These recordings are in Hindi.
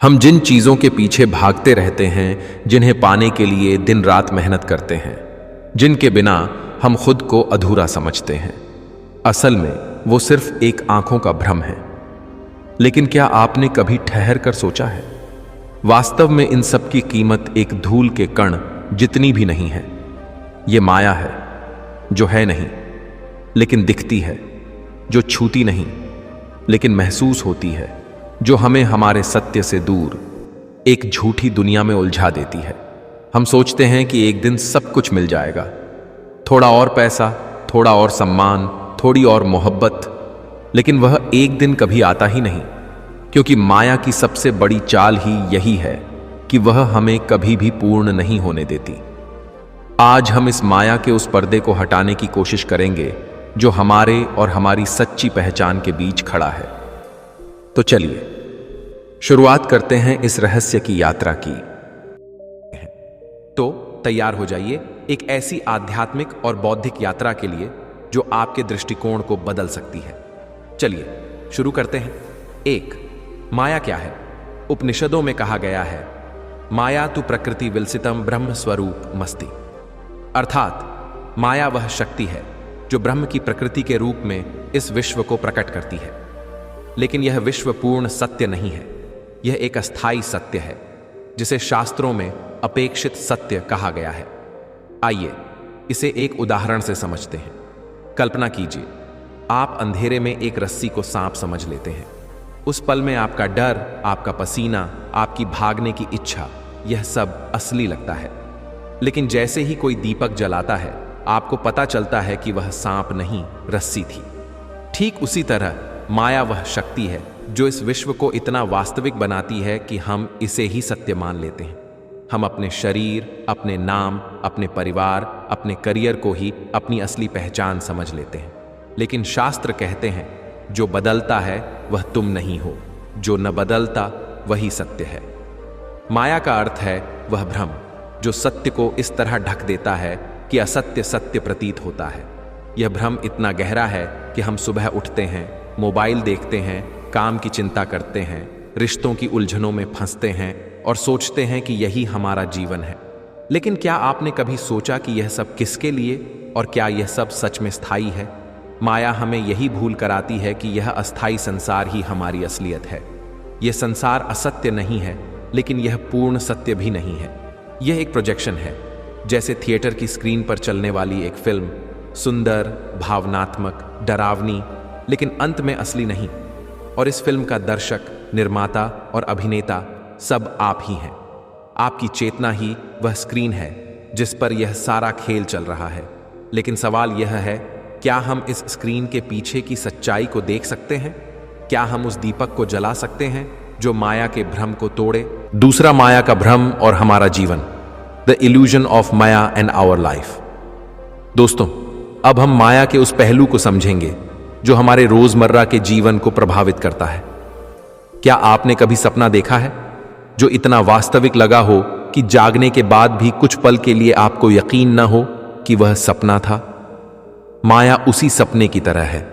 हम जिन चीज़ों के पीछे भागते रहते हैं, जिन्हें पाने के लिए दिन रात मेहनत करते हैं, जिनके बिना हम खुद को अधूरा समझते हैं, असल में वो सिर्फ एक आंखों का भ्रम है। लेकिन क्या आपने कभी ठहर कर सोचा है, वास्तव में इन सब की कीमत एक धूल के कण जितनी भी नहीं है। ये माया है जो है नहीं लेकिन दिखती है, जो छूती नहीं लेकिन महसूस होती है, जो हमें हमारे सत्य से दूर एक झूठी दुनिया में उलझा देती है। हम सोचते हैं कि एक दिन सब कुछ मिल जाएगा, थोड़ा और पैसा, थोड़ा और सम्मान, थोड़ी और मोहब्बत, लेकिन वह एक दिन कभी आता ही नहीं, क्योंकि माया की सबसे बड़ी चाल ही यही है कि वह हमें कभी भी पूर्ण नहीं होने देती। आज हम इस माया के उस पर्दे को हटाने की कोशिश करेंगे जो हमारे और हमारी सच्ची पहचान के बीच खड़ा है। तो चलिए शुरुआत करते हैं इस रहस्य की यात्रा की। तो तैयार हो जाइए एक ऐसी आध्यात्मिक और बौद्धिक यात्रा के लिए जो आपके दृष्टिकोण को बदल सकती है। चलिए शुरू करते हैं। 1. माया क्या है? उपनिषदों में कहा गया है, माया तु प्रकृति विलसितम ब्रह्म स्वरूप मस्ति। अर्थात माया वह शक्ति है जो ब्रह्म की प्रकृति के रूप में इस विश्व को प्रकट करती है। लेकिन यह विश्व पूर्ण सत्य नहीं है, यह एक अस्थाई सत्य है जिसे शास्त्रों में अपेक्षित सत्य कहा गया है। आइए इसे एक उदाहरण से समझते हैं। कल्पना कीजिए, आप अंधेरे में एक रस्सी को सांप समझ लेते हैं। उस पल में आपका डर, आपका पसीना, आपकी भागने की इच्छा, यह सब असली लगता है। लेकिन जैसे ही कोई दीपक जलाता है, आपको पता चलता है कि वह सांप नहीं, रस्सी थी। ठीक उसी तरह माया वह शक्ति है जो इस विश्व को इतना वास्तविक बनाती है कि हम इसे ही सत्य मान लेते हैं। हम अपने शरीर, अपने नाम, अपने परिवार, अपने करियर को ही अपनी असली पहचान समझ लेते हैं। लेकिन शास्त्र कहते हैं, जो बदलता है वह तुम नहीं हो, जो न बदलता वही सत्य है। माया का अर्थ है वह भ्रम जो सत्य को इस तरह ढक देता है कि असत्य सत्य प्रतीत होता है। यह भ्रम इतना गहरा है कि हम सुबह उठते हैं, मोबाइल देखते हैं, काम की चिंता करते हैं, रिश्तों की उलझनों में फंसते हैं और सोचते हैं कि यही हमारा जीवन है। लेकिन क्या आपने कभी सोचा कि यह सब किसके लिए, और क्या यह सब सच में स्थायी है? माया हमें यही भूल कराती है कि यह अस्थाई संसार ही हमारी असलियत है। यह संसार असत्य नहीं है, लेकिन यह पूर्ण सत्य भी नहीं है। यह एक प्रोजेक्शन है, जैसे थिएटर की स्क्रीन पर चलने वाली एक फिल्म, सुंदर, भावनात्मक, डरावनी, लेकिन अंत में असली नहीं। और इस फिल्म का दर्शक, निर्माता और अभिनेता सब आप ही हैं। आपकी चेतना ही वह स्क्रीन है जिस पर यह सारा खेल चल रहा है। लेकिन सवाल यह है, क्या हम इस स्क्रीन के पीछे की सच्चाई को देख सकते हैं? क्या हम उस दीपक को जला सकते हैं जो माया के भ्रम को तोड़े? दूसरा, माया का भ्रम और हमारा जीवन, the illusion of maya and our life. दोस्तों, अब हम माया के उस पहलू को समझेंगे जो हमारे रोजमर्रा के जीवन को प्रभावित करता है। क्या आपने कभी सपना देखा है जो इतना वास्तविक लगा हो कि जागने के बाद भी कुछ पल के लिए आपको यकीन न हो कि वह सपना था? माया उसी सपने की तरह है,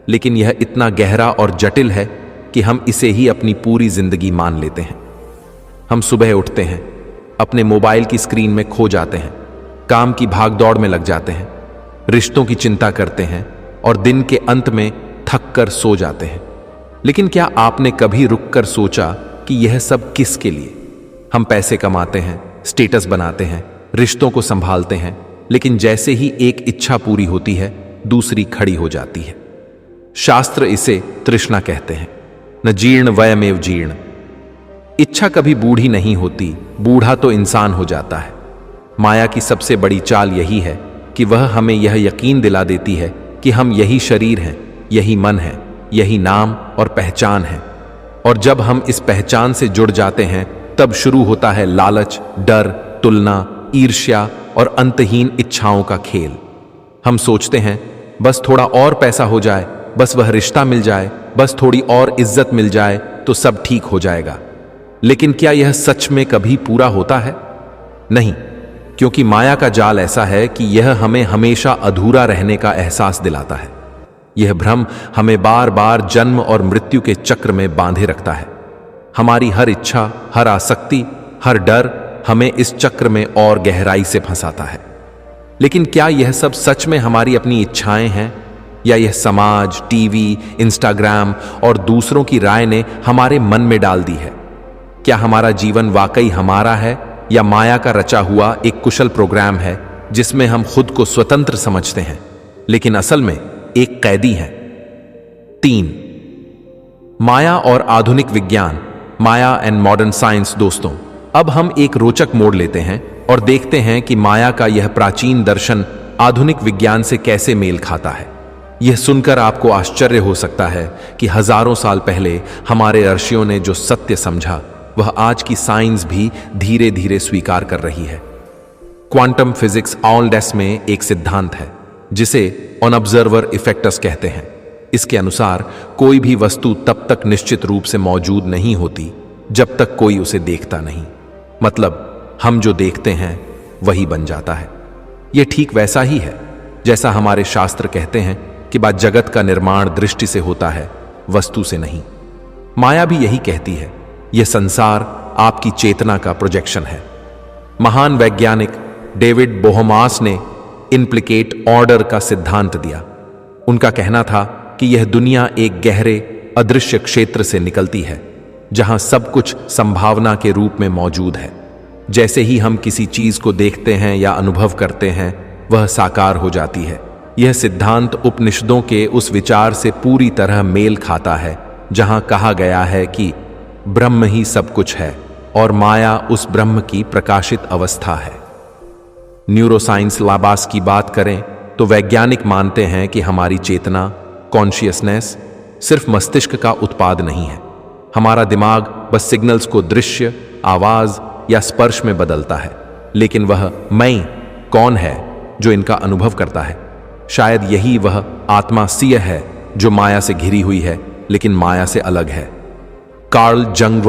लेकिन यह इतना गहरा और जटिल है कि हम इसे ही अपनी पूरी जिंदगी मान लेते हैं। हम सुबह उठते हैं, अपने मोबाइल की स्क्रीन में खो जाते हैं, काम की भागदौड़ में लग जाते हैं, रिश्तों की चिंता करते हैं और दिन के अंत में थक कर सो जाते हैं। लेकिन क्या आपने कभी रुककर सोचा कि यह सब किसके लिए? हम पैसे कमाते हैं, स्टेटस बनाते हैं, रिश्तों को संभालते हैं, लेकिन जैसे ही एक इच्छा पूरी होती है, दूसरी खड़ी हो जाती है। शास्त्र इसे तृष्णा कहते हैं, न जीर्ण वयमेव जीर्ण। इच्छा कभी बूढ़ी नहीं होती, बूढ़ा तो इंसान हो जाता है। माया की सबसे बड़ी चाल यही है कि वह हमें यह यकीन दिला देती है कि हम यही शरीर हैं, यही मन है, यही नाम और पहचान है। और जब हम इस पहचान से जुड़ जाते हैं, तब शुरू होता है लालच, डर, तुलना, ईर्ष्या और अंतहीन इच्छाओं का खेल। हम सोचते हैं, बस थोड़ा और पैसा हो जाए, बस वह रिश्ता मिल जाए, बस थोड़ी और इज्जत मिल जाए तो सब ठीक हो जाएगा। लेकिन क्या यह सच में कभी पूरा होता है? नहीं, क्योंकि माया का जाल ऐसा है कि यह हमें हमेशा अधूरा रहने का एहसास दिलाता है। यह भ्रम हमें बार बार जन्म और मृत्यु के चक्र में बांधे रखता है। हमारी हर इच्छा, हर आसक्ति, हर डर हमें इस चक्र में और गहराई से फंसाता है। लेकिन क्या यह सब सच में हमारी अपनी इच्छाएं हैं, या यह समाज, टीवी, इंस्टाग्राम और दूसरों की राय ने हमारे मन में डाल दी है? क्या हमारा जीवन वाकई हमारा है, या माया का रचा हुआ एक कुशल प्रोग्राम है जिसमें हम खुद को स्वतंत्र समझते हैं लेकिन असल में एक कैदी हैं? 3. माया और आधुनिक विज्ञान, माया एंड मॉडर्न साइंस। दोस्तों, अब हम एक रोचक मोड़ लेते हैं और देखते हैं कि माया का यह प्राचीन दर्शन आधुनिक विज्ञान से कैसे मेल खाता है। यह सुनकर आपको आश्चर्य हो सकता है कि हजारों साल पहले हमारे ऋषियों ने जो सत्य समझा वह आज की साइंस भी धीरे धीरे स्वीकार कर रही है। क्वांटम फिजिक्स ऑलडेस में एक सिद्धांत है जिसे ऑनऑब्जर्वर इफेक्ट्स कहते हैं। इसके अनुसार कोई भी वस्तु तब तक निश्चित रूप से मौजूद नहीं होती जब तक कोई उसे देखता नहीं। मतलब हम जो देखते हैं वही बन जाता है। यह ठीक वैसा ही है जैसा हमारे शास्त्र कहते हैं कि बात जगत का निर्माण दृष्टि से होता है, वस्तु से नहीं। माया भी यही कहती है, यह संसार आपकी चेतना का प्रोजेक्शन है। महान वैज्ञानिक डेविड बोहमास ने इम्प्लिकेट ऑर्डर का सिद्धांत दिया। उनका कहना था कि यह दुनिया एक गहरे अदृश्य क्षेत्र से निकलती है जहां सब कुछ संभावना के रूप में मौजूद है। जैसे ही हम किसी चीज को देखते हैं या अनुभव करते हैं वह साकार हो जाती है। यह सिद्धांत उपनिषदों के उस विचार से पूरी तरह मेल खाता है जहां कहा गया है कि ब्रह्म ही सब कुछ है और माया उस ब्रह्म की प्रकाशित अवस्था है। न्यूरोसाइंस लाबास की बात करें तो वैज्ञानिक मानते हैं कि हमारी चेतना, कॉन्शियसनेस सिर्फ मस्तिष्क का उत्पाद नहीं है। हमारा दिमाग बस सिग्नल्स को दृश्य, आवाज या स्पर्श में बदलता है, लेकिन वह मैं कौन है जो इनका अनुभव करता है? शायद यही वह आत्मा सिय है जो माया से घिरी हुई है लेकिन माया से अलग है। कार्ल जंग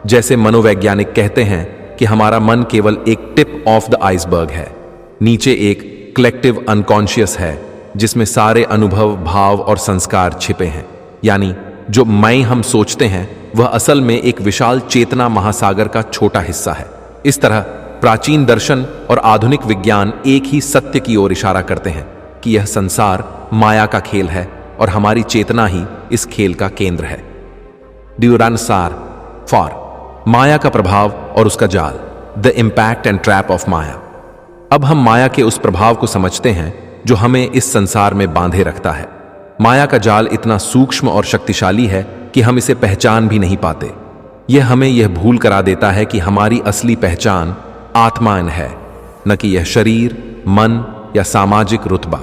जैसे मनोवैज्ञानिक कहते हैं कि हमारा मन केवल एक टिप ऑफ द आइसबर्ग है। नीचे एक कलेक्टिव अनकॉन्शियस है जिसमें सारे अनुभव, भाव और संस्कार छिपे हैं। यानी जो मैं हम सोचते हैं वह असल में एक विशाल चेतना महासागर का छोटा हिस्सा है। इस तरह प्राचीन दर्शन और आधुनिक विज्ञान एक ही सत्य की ओर इशारा करते हैं कि यह संसार माया का खेल है और हमारी चेतना ही इस खेल का केंद्र है। ड्यूरानसार फॉर माया का प्रभाव और उसका जाल, the impact and trap of Maya. अब हम माया के उस प्रभाव को समझते हैं जो हमें इस संसार में बांधे रखता है। माया का जाल इतना सूक्ष्म और शक्तिशाली है कि हम इसे पहचान भी नहीं पाते। यह हमें यह भूल करा देता है कि हमारी असली पहचान आत्मान है, न कि यह शरीर, मन या सामाजिक रुतबा।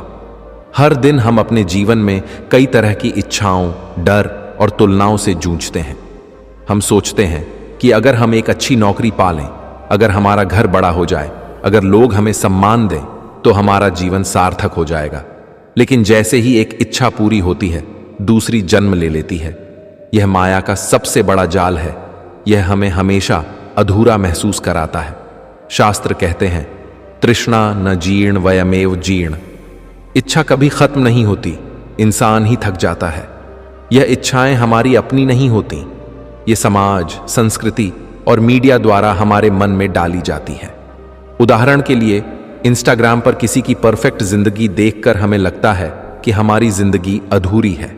हर दिन हम अपने जीवन में कई तरह की इच्छाओं, डर और तुलनाओं से जूझते हैं। हम सोचते हैं कि अगर हम एक अच्छी नौकरी पा लें, अगर हमारा घर बड़ा हो जाए, अगर लोग हमें सम्मान दें तो हमारा जीवन सार्थक हो जाएगा। लेकिन जैसे ही एक इच्छा पूरी होती है दूसरी जन्म ले लेती है। यह माया का सबसे बड़ा जाल है। यह हमें हमेशा अधूरा महसूस कराता है। शास्त्र कहते हैं, तृष्णा न जीर्ण वयमेव जीर्ण। इच्छा कभी खत्म नहीं होती, इंसान ही थक जाता है। यह इच्छाएं हमारी अपनी नहीं होती, ये समाज, संस्कृति और मीडिया द्वारा हमारे मन में डाली जाती है। उदाहरण के लिए इंस्टाग्राम पर किसी की परफेक्ट जिंदगी देखकर हमें लगता है कि हमारी जिंदगी अधूरी है।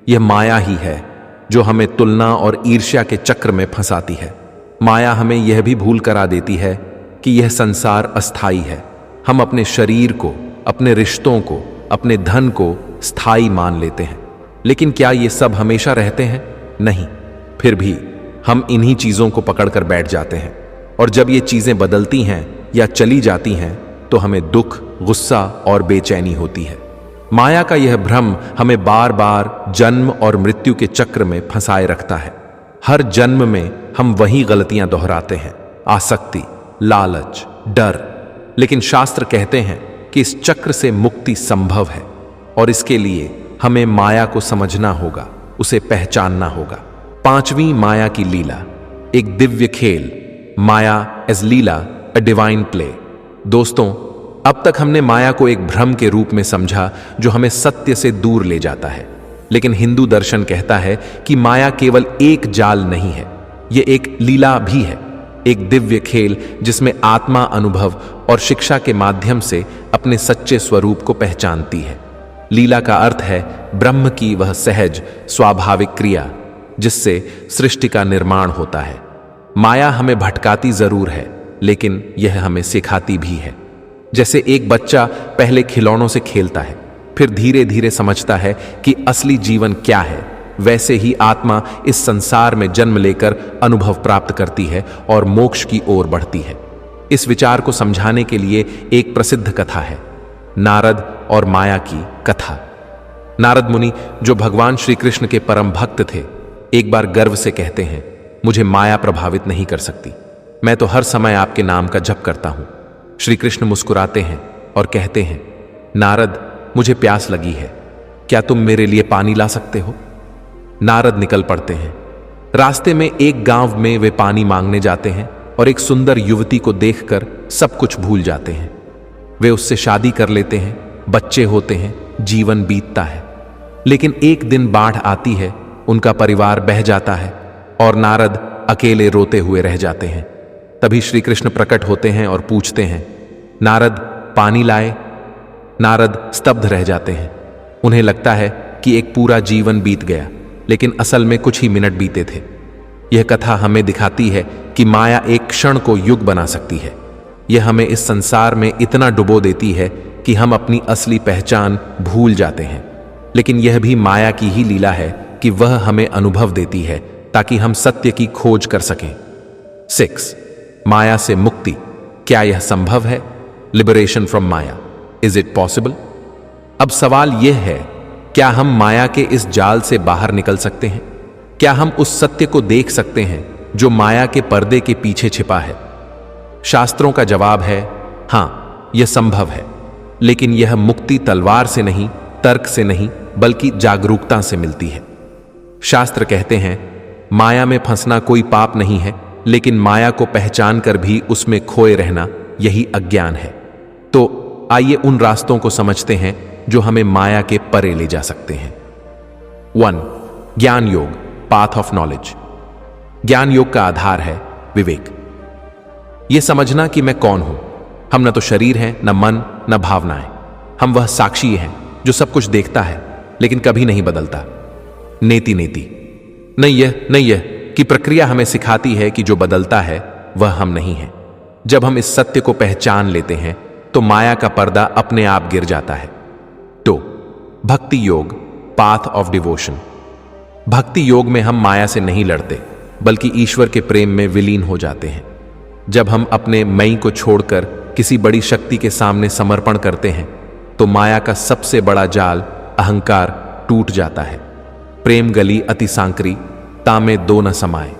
यह माया ही है जो हमें तुलना और ईर्ष्या के चक्र में फंसाती है। माया हमें यह भी भूल करा देती है कि यह संसार अस्थाई है। हम अपने शरीर को, अपने रिश्तों को, अपने धन को स्थायी मान लेते हैं। लेकिन क्या ये सब हमेशा रहते हैं? नहीं। फिर भी हम इन्हीं चीजों को पकड़कर बैठ जाते हैं और जब ये चीजें बदलती हैं या चली जाती हैं तो हमें दुख, गुस्सा और बेचैनी होती है। माया का यह भ्रम हमें बार बार जन्म और मृत्यु के चक्र में फंसाए रखता है। हर जन्म में हम वही गलतियां दोहराते हैं, आसक्ति, लालच, डर। लेकिन शास्त्र कहते हैं कि इस चक्र से मुक्ति संभव है और इसके लिए हमें माया को समझना होगा, उसे पहचानना होगा। 5वीं माया की लीला, एक दिव्य खेल, Maya as Leela, a divine play. दोस्तों, अब तक हमने माया को एक भ्रम के रूप में समझा जो हमें सत्य से दूर ले जाता है। लेकिन हिंदू दर्शन कहता है कि माया केवल एक जाल नहीं है, ये एक लीला भी है, एक दिव्य खेल जिसमें आत्मा अनुभव और शिक्षा के माध्यम से अपने सच्चे स्वरूप को पहचानती है। लीला का अर्थ है ब्रह्म की वह सहज स्वाभाविक क्रिया जिससे सृष्टि का निर्माण होता है। माया हमें भटकाती जरूर है, लेकिन यह हमें सिखाती भी है। जैसे एक बच्चा पहले खिलौनों से खेलता है, फिर धीरे धीरे समझता है कि असली जीवन क्या है, वैसे ही आत्मा इस संसार में जन्म लेकर अनुभव प्राप्त करती है और मोक्ष की ओर बढ़ती है। इस विचार को समझाने के लिए एक प्रसिद्ध कथा है, नारद और माया की कथा। नारद मुनि, जो भगवान श्री कृष्ण के परम भक्त थे, एक बार गर्व से कहते हैं, मुझे माया प्रभावित नहीं कर सकती, मैं तो हर समय आपके नाम का जप करता हूं। श्री कृष्ण मुस्कुराते हैं और कहते हैं, नारद, मुझे प्यास लगी है, क्या तुम मेरे लिए पानी ला सकते हो? नारद निकल पड़ते हैं। रास्ते में एक गांव में वे पानी मांगने जाते हैं और एक सुंदर युवती को देखकर सब कुछ भूल जाते हैं। वे उससे शादी कर लेते हैं, बच्चे होते हैं, जीवन बीतता है। लेकिन एक दिन बाढ़ आती है, उनका परिवार बह जाता है और नारद अकेले रोते हुए रह जाते हैं। तभी श्री कृष्ण प्रकट होते हैं और पूछते हैं, नारद, पानी लाए? नारद स्तब्ध रह जाते हैं। उन्हें लगता है कि एक पूरा जीवन बीत गया, लेकिन असल में कुछ ही मिनट बीते थे। यह कथा हमें दिखाती है कि माया एक क्षण को युग बना सकती है। यह हमें इस संसार में इतना डुबो देती है कि हम अपनी असली पहचान भूल जाते हैं। लेकिन यह भी माया की ही लीला है कि वह हमें अनुभव देती है ताकि हम सत्य की खोज कर सकें। 6. माया से मुक्ति, क्या यह संभव है? Liberation from Maya, is it possible? अब सवाल यह है, क्या हम माया के इस जाल से बाहर निकल सकते हैं? क्या हम उस सत्य को देख सकते हैं जो माया के पर्दे के पीछे छिपा है? शास्त्रों का जवाब है हां, यह संभव है, लेकिन यह मुक्ति तलवार से नहीं, तर्क से नहीं, बल्कि जागरूकता से मिलती है। शास्त्र कहते हैं, माया में फंसना कोई पाप नहीं है, लेकिन माया को पहचान कर भी उसमें खोए रहना, यही अज्ञान है। तो आइए उन रास्तों को समझते हैं जो हमें माया के परे ले जा सकते हैं। 1. ज्ञान योग, पाथ ऑफ नॉलेज। ज्ञान योग का आधार है विवेक। यह समझना कि मैं कौन हूं। हम न तो शरीर हैं, न मन, न भावनाएं। हम वह साक्षी हैं जो सब कुछ देखता है लेकिन कभी नहीं बदलता। नेति नेति, नहीं यह कि प्रक्रिया हमें सिखाती है कि जो बदलता है वह हम नहीं हैं। जब हम इस सत्य को पहचान लेते हैं तो माया का पर्दा अपने आप गिर जाता है। 2. भक्ति योग, पाथ ऑफ डिवोशन। भक्ति योग में हम माया से नहीं लड़ते, बल्कि ईश्वर के प्रेम में विलीन हो जाते हैं। जब हम अपने मैं को छोड़कर किसी बड़ी शक्ति के सामने समर्पण करते हैं तो माया का सबसे बड़ा जाल, अहंकार, टूट जाता है। प्रेम गली अति सांकरी, तामे दो न समाए।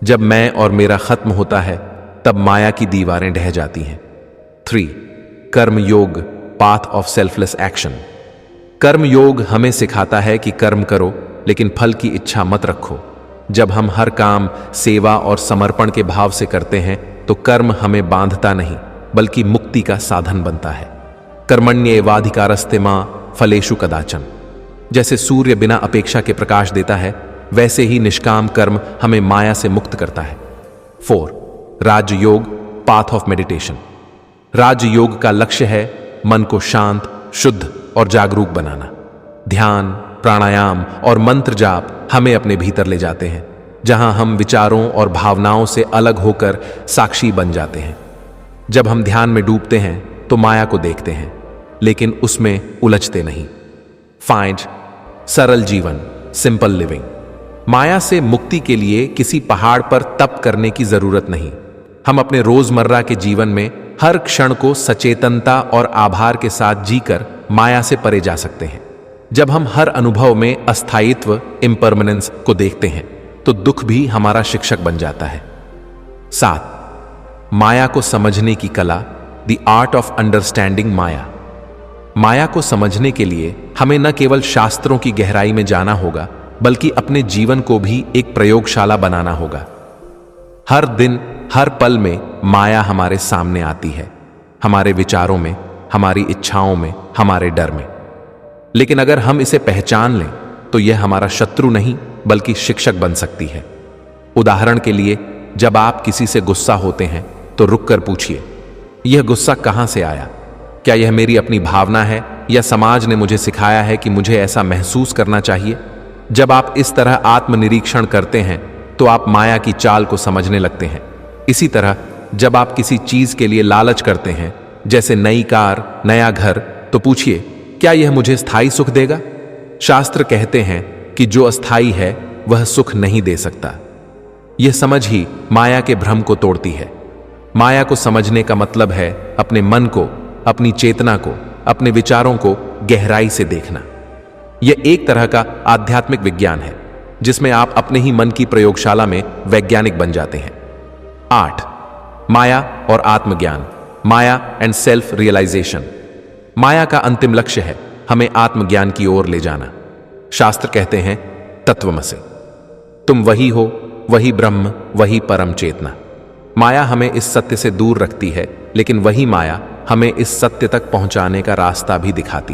जब मैं और मेरा खत्म होता है तब माया की दीवारें ढह जाती हैं। 3. कर्म योग, पाथ ऑफ सेल्फलेस एक्शन। कर्म योग हमें सिखाता है कि कर्म करो, लेकिन फल की इच्छा मत रखो। जब हम हर काम सेवा और समर्पण के भाव से करते हैं तो कर्म हमें बांधता नहीं, बल्कि मुक्ति का साधन बनता है। कर्मण्येवाधिकारस्ते मां फलेषु कदाचन। जैसे सूर्य बिना अपेक्षा के प्रकाश देता है, वैसे ही निष्काम कर्म हमें माया से मुक्त करता है। 4. राजयोग, पाथ ऑफ मेडिटेशन। राजयोग का लक्ष्य है मन को शांत, शुद्ध और जागरूक बनाना। ध्यान, प्राणायाम और मंत्र जाप हमें अपने भीतर ले जाते हैं, जहां हम विचारों और भावनाओं से अलग होकर साक्षी बन जाते हैं। जब हम ध्यान में डूबते हैं तो माया को देखते हैं, लेकिन उसमें उलझते नहीं। 5. सरल जीवन, सिंपल लिविंग। माया से मुक्ति के लिए किसी पहाड़ पर तप करने की जरूरत नहीं। हम अपने रोजमर्रा के जीवन में हर क्षण को सचेतनता और आभार के साथ जीकर माया से परे जा सकते हैं। जब हम हर अनुभव में अस्थायित्व, इम्परमानेंस को देखते हैं तो दुख भी हमारा शिक्षक बन जाता है। 7. माया को समझने की कला, द आर्ट ऑफ अंडरस्टैंडिंग माया। माया को समझने के लिए हमें न केवल शास्त्रों की गहराई में जाना होगा, बल्कि अपने जीवन को भी एक प्रयोगशाला बनाना होगा। हर दिन, हर पल में माया हमारे सामने आती है, हमारे विचारों में, हमारी इच्छाओं में, हमारे डर में। लेकिन अगर हम इसे पहचान लें तो यह हमारा शत्रु नहीं, बल्कि शिक्षक बन सकती है। उदाहरण के लिए, जब आप किसी से गुस्सा होते हैं तो रुककर पूछिए, यह गुस्सा कहां से आया? क्या यह मेरी अपनी भावना है या समाज ने मुझे सिखाया है कि मुझे ऐसा महसूस करना चाहिए? जब आप इस तरह आत्मनिरीक्षण करते हैं तो आप माया की चाल को समझने लगते हैं। इसी तरह जब आप किसी चीज के लिए लालच करते हैं, जैसे नई कार, नया घर, तो पूछिए, क्या यह मुझे स्थायी सुख देगा? शास्त्र कहते हैं कि जो अस्थायी है वह सुख नहीं दे सकता। यह समझ ही माया के भ्रम को तोड़ती है। माया को समझने का मतलब है अपने मन को, अपनी चेतना को, अपने विचारों को गहराई से देखना। यह एक तरह का आध्यात्मिक विज्ञान है जिसमें आप अपने ही मन की प्रयोगशाला में वैज्ञानिक बन जाते हैं। 8. माया और आत्मज्ञान, माया एंड सेल्फ रियलाइजेशन। माया का अंतिम लक्ष्य है हमें आत्मज्ञान की ओर ले जाना। शास्त्र कहते हैं, तत्वमसि, तुम वही हो, वही ब्रह्म, वही परम चेतना। माया हमें इस सत्य से दूर रखती है, लेकिन वही माया हमें इस सत्य तक पहुंचाने का रास्ता भी दिखाती है।